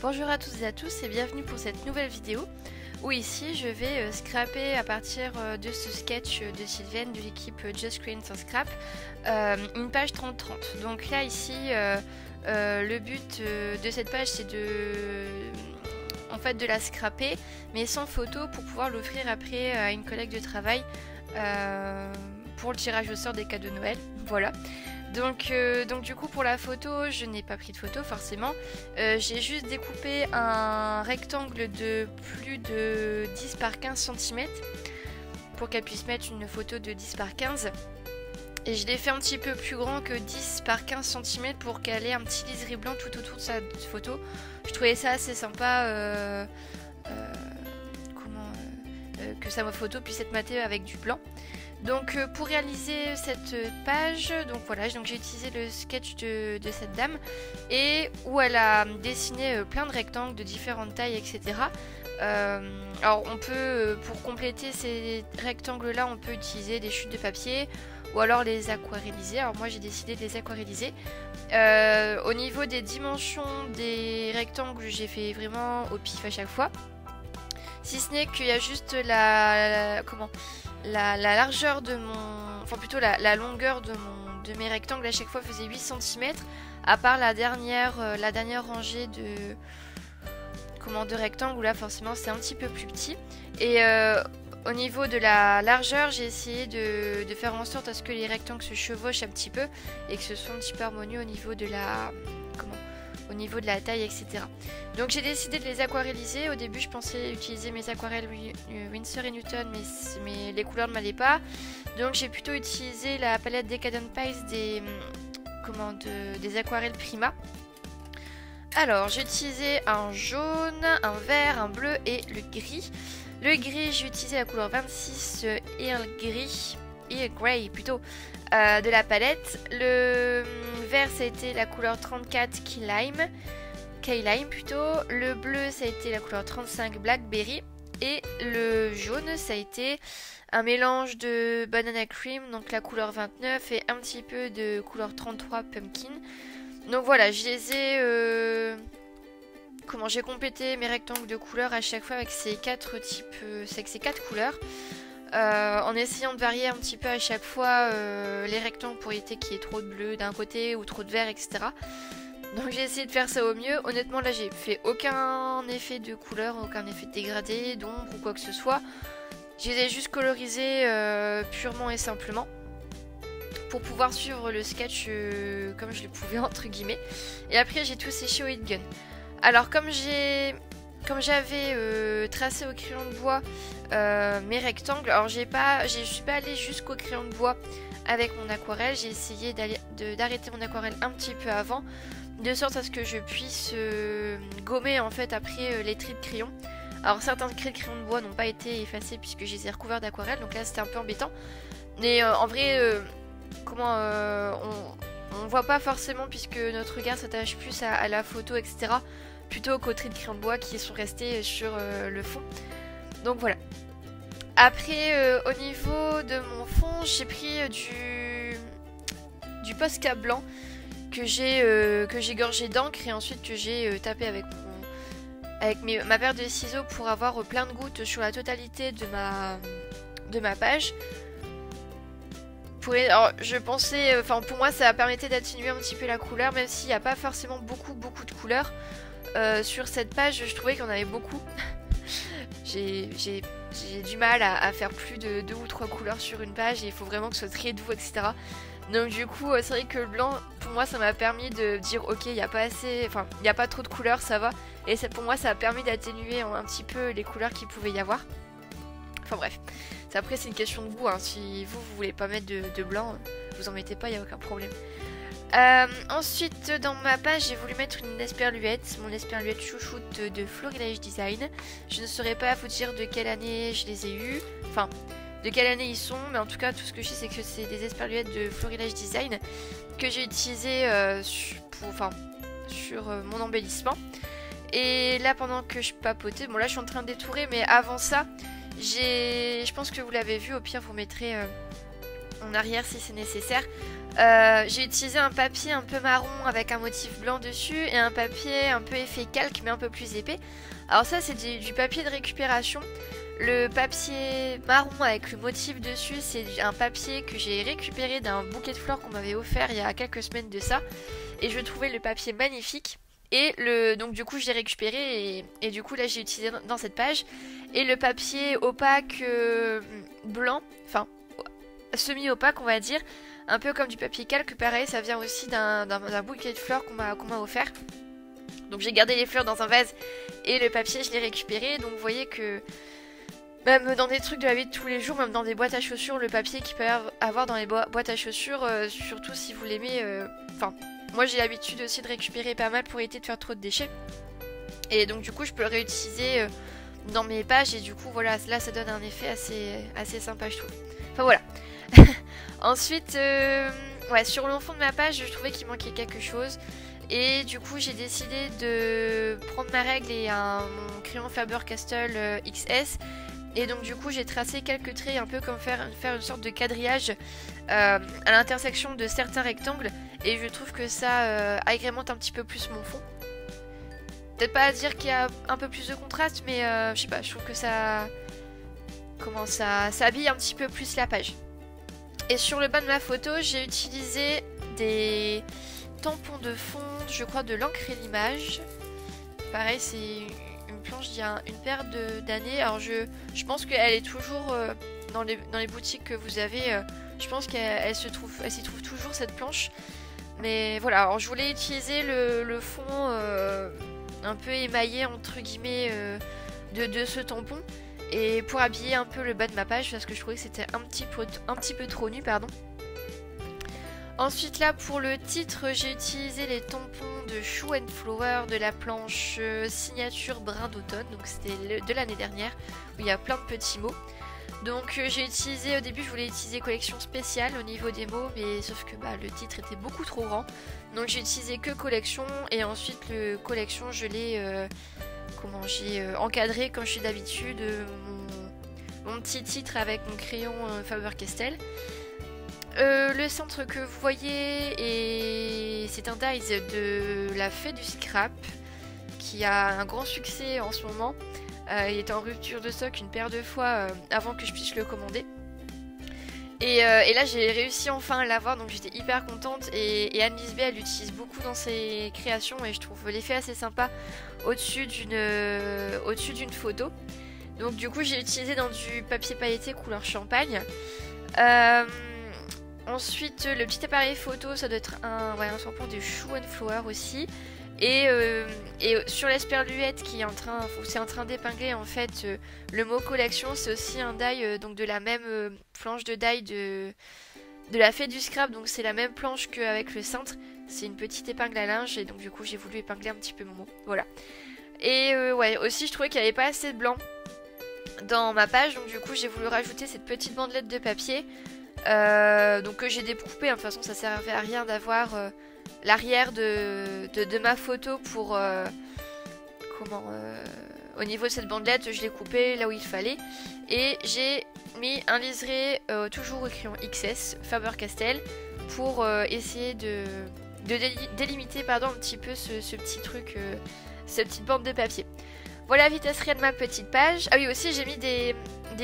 Bonjour à toutes et à tous et bienvenue pour cette nouvelle vidéo où ici je vais scraper à partir de ce sketch de Sylvienne de l'équipe Just Create sans Scrap une page 30-30. Donc là ici le but de cette page c'est de la scraper mais sans photo pour pouvoir l'offrir après à une collègue de travail pour le tirage au sort des cadeaux de Noël. Voilà. Donc du coup pour la photo je n'ai pas pris de photo forcément, j'ai juste découpé un rectangle de plus de 10 par 15 cm pour qu'elle puisse mettre une photo de 10 par 15 et je l'ai fait un petit peu plus grand que 10 par 15 cm pour qu'elle ait un petit liseré blanc tout autour de sa photo. Je trouvais ça assez sympa que sa photo puisse être matée avec du blanc. Donc pour réaliser cette page, donc voilà, donc j'ai utilisé le sketch de cette dame et où elle a dessiné plein de rectangles de différentes tailles, etc. Alors on peut, pour compléter ces rectangles là, on peut utiliser des chutes de papier ou alors les aquarelliser. Alors moi j'ai décidé de les aquarelliser. Au niveau des dimensions des rectangles, j'ai fait vraiment au pif à chaque fois. Si ce n'est qu'il y a juste la largeur de mon... Enfin plutôt la longueur de mes rectangles à chaque fois faisait 8 cm. À part la dernière rangée de rectangles où là forcément c'est un petit peu plus petit. Et au niveau de la largeur j'ai essayé de faire en sorte à ce que les rectangles se chevauchent un petit peu et que ce soit un petit peu harmonieux au niveau de la... au niveau de la taille, etc. Donc j'ai décidé de les aquarelliser. Au début je pensais utiliser mes aquarelles Winsor & Newton mais les couleurs ne m'allaient pas. Donc j'ai plutôt utilisé la palette Decadent Pies des aquarelles Prima. Alors j'ai utilisé un jaune, un vert, un bleu et le gris. Le gris j'ai utilisé la couleur 26 Earl Grey plutôt de la palette. Le vert ça a été la couleur 34 Key Lime plutôt. Le bleu ça a été la couleur 35 Blackberry. Et le jaune ça a été un mélange de Banana Cream, donc la couleur 29, et un petit peu de couleur 33 Pumpkin. Donc voilà, je les ai... j'ai complété mes rectangles de couleurs à chaque fois avec ces quatre couleurs. En essayant de varier un petit peu à chaque fois les rectangles pour éviter qu'il y ait trop de bleu d'un côté ou trop de vert, etc. Donc j'ai essayé de faire ça au mieux. Honnêtement là j'ai fait aucun effet de couleur, aucun effet de dégradé, d'ombre ou quoi que ce soit. Je les ai juste colorisés purement et simplement pour pouvoir suivre le sketch comme je le pouvais entre guillemets. Et après j'ai tout séché au heat gun. Alors comme j'avais tracé au crayon de bois mes rectangles, alors je suis pas allée jusqu'au crayon de bois avec mon aquarelle, j'ai essayé d'arrêter mon aquarelle un petit peu avant, de sorte à ce que je puisse gommer en fait après les traits de crayon. Alors certains traits de crayon de bois n'ont pas été effacés puisque je les ai recouverts d'aquarelle, donc là c'était un peu embêtant. Mais en vrai, on voit pas forcément puisque notre regard s'attache plus à la photo, etc. plutôt qu'aux traits de crayon de bois qui sont restés sur le fond. Donc voilà. Après, au niveau de mon fond, j'ai pris du Posca blanc que j'ai gorgé d'encre et ensuite que j'ai tapé avec ma paire de ciseaux pour avoir plein de gouttes sur la totalité de ma page. Alors, je pensais, pour moi ça permettait d'atténuer un petit peu la couleur, même s'il n'y a pas forcément beaucoup de couleurs. Sur cette page je trouvais qu'il y en avait beaucoup. J'ai du mal à faire plus de 2 ou 3 couleurs sur une page et il faut vraiment que ce soit très doux, etc. Donc du coup c'est vrai que le blanc pour moi ça m'a permis de dire ok, il n'y a pas trop de couleurs, ça va. Et pour moi ça a permis d'atténuer un petit peu les couleurs qu'il pouvait y avoir. Enfin bref, après c'est une question de goût, hein. Si vous voulez pas mettre de blanc, vous en mettez pas, il n'y a aucun problème. Ensuite dans ma page j'ai voulu mettre une esperluette, mon esperluette chouchoute de Florilège Design. Je ne saurais pas vous dire de quelle année je les ai eues, enfin de quelle année ils sont, mais en tout cas tout ce que je sais c'est que c'est des esperluettes de Florilège Design que j'ai utilisées sur mon embellissement. Et là pendant que je papotais, bon là je suis en train de détourer, mais avant ça je pense que vous l'avez vu, au pire vous mettrez en arrière si c'est nécessaire. J'ai utilisé un papier un peu marron avec un motif blanc dessus et un papier un peu effet calque mais un peu plus épais. Alors ça c'est du papier de récupération. Le papier marron avec le motif dessus, c'est un papier que j'ai récupéré d'un bouquet de fleurs qu'on m'avait offert il y a quelques semaines de ça. Et je trouvais le papier magnifique. Et donc du coup je l'ai récupéré et du coup là j'ai utilisé dans cette page. Et le papier opaque blanc, enfin semi-opaque on va dire, un peu comme du papier calque, pareil ça vient aussi d'un bouquet de fleurs qu'on m'a offert. Donc j'ai gardé les fleurs dans un vase et le papier je l'ai récupéré. Donc vous voyez que même dans des trucs de la vie de tous les jours, même dans des boîtes à chaussures, le papier qu'il peut y avoir dans les boîtes à chaussures, surtout si vous l'aimez, enfin, moi j'ai l'habitude aussi de récupérer pas mal pour éviter de faire trop de déchets. Et donc du coup je peux le réutiliser dans mes pages et du coup voilà, là ça donne un effet assez sympa je trouve. Enfin voilà. Ensuite, ouais, sur le fond de ma page je trouvais qu'il manquait quelque chose. Et du coup j'ai décidé de prendre ma règle et mon crayon Faber-Castell XS. Et donc du coup j'ai tracé quelques traits un peu comme faire une sorte de quadrillage à l'intersection de certains rectangles. Et je trouve que ça agrémente un petit peu plus mon fond. Peut-être pas à dire qu'il y a un peu plus de contraste, mais je sais pas, je trouve que ça habille un petit peu plus la page. Et sur le bas de ma photo j'ai utilisé des tampons de fond, je crois de l'encre et l'image. Pareil c'est une planche d'il y a une paire d'années. Alors je pense qu'elle est toujours dans les boutiques que vous avez. Je pense qu'elle s'y trouve toujours cette planche. Mais voilà, alors je voulais utiliser le fond un peu émaillé entre guillemets de ce tampon. Et pour habiller un peu le bas de ma page parce que je trouvais que c'était un petit peu trop nu, pardon. Ensuite là pour le titre j'ai utilisé les tampons de Shoe and Flower de la planche signature brun d'automne, donc c'était de l'année dernière où il y a plein de petits mots. Donc j'ai utilisé, au début je voulais utiliser collection spéciale au niveau des mots, mais sauf que le titre était beaucoup trop grand. Donc j'ai utilisé que collection et ensuite le collection je l'ai j'ai encadré comme je suis d'habitude mon petit titre avec mon crayon Faber-Castell. Le centre que vous voyez c'est un dies de la Fée du Scrap qui a un grand succès en ce moment. Il est en rupture de stock une paire de fois avant que je puisse le commander. Et là j'ai réussi enfin à l'avoir, donc j'étais hyper contente. Et Anne-Lise B elle l'utilise beaucoup dans ses créations et je trouve l'effet assez sympa au-dessus d'une photo. Donc du coup j'ai utilisé dans du papier pailleté couleur champagne. Ensuite, le petit appareil photo, ça doit être un tampon de Shoe and Flower aussi. Et sur l'esperluette qui est c'est en train d'épingler en fait le mot collection, c'est aussi un die donc de la même planche de die de la Fée du Scrap. Donc c'est la même planche qu'avec le cintre. C'est une petite épingle à linge et donc du coup j'ai voulu épingler un petit peu mon mot. Voilà. Et ouais, aussi je trouvais qu'il n'y avait pas assez de blanc dans ma page. Donc du coup j'ai voulu rajouter cette petite bandelette de papier. Donc que j'ai découpé, de toute façon ça servait à rien d'avoir l'arrière de ma photo pour au niveau de cette bandelette je l'ai coupé là où il fallait et j'ai mis un liseré toujours au crayon XS Faber-Castell pour essayer de délimiter un petit peu ce petit truc, cette petite bande de papier. Voilà la vitesse réelle de ma petite page. Ah oui aussi j'ai mis des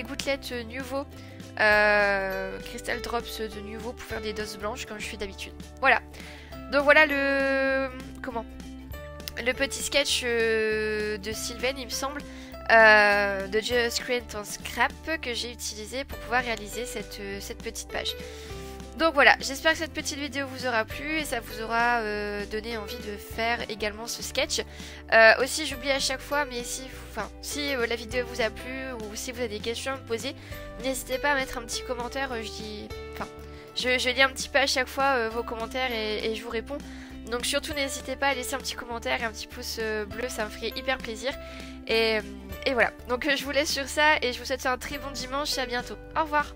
gouttelettes Nuvo Crystal Drops de Nuvo pour faire des doses blanches comme je fais d'habitude. Voilà. Donc voilà le petit sketch de Sylvain il me semble de Just Create en Scrap que j'ai utilisé pour pouvoir réaliser cette petite page. Donc voilà, j'espère que cette petite vidéo vous aura plu et ça vous aura donné envie de faire également ce sketch. Aussi j'oublie à chaque fois, mais si la vidéo vous a plu ou si vous avez des questions à me poser, n'hésitez pas à mettre un petit commentaire. Je lis un petit peu à chaque fois vos commentaires et je vous réponds. Donc surtout n'hésitez pas à laisser un petit commentaire et un petit pouce bleu, ça me ferait hyper plaisir. Et voilà, donc je vous laisse sur ça et je vous souhaite un très bon dimanche et à bientôt. Au revoir.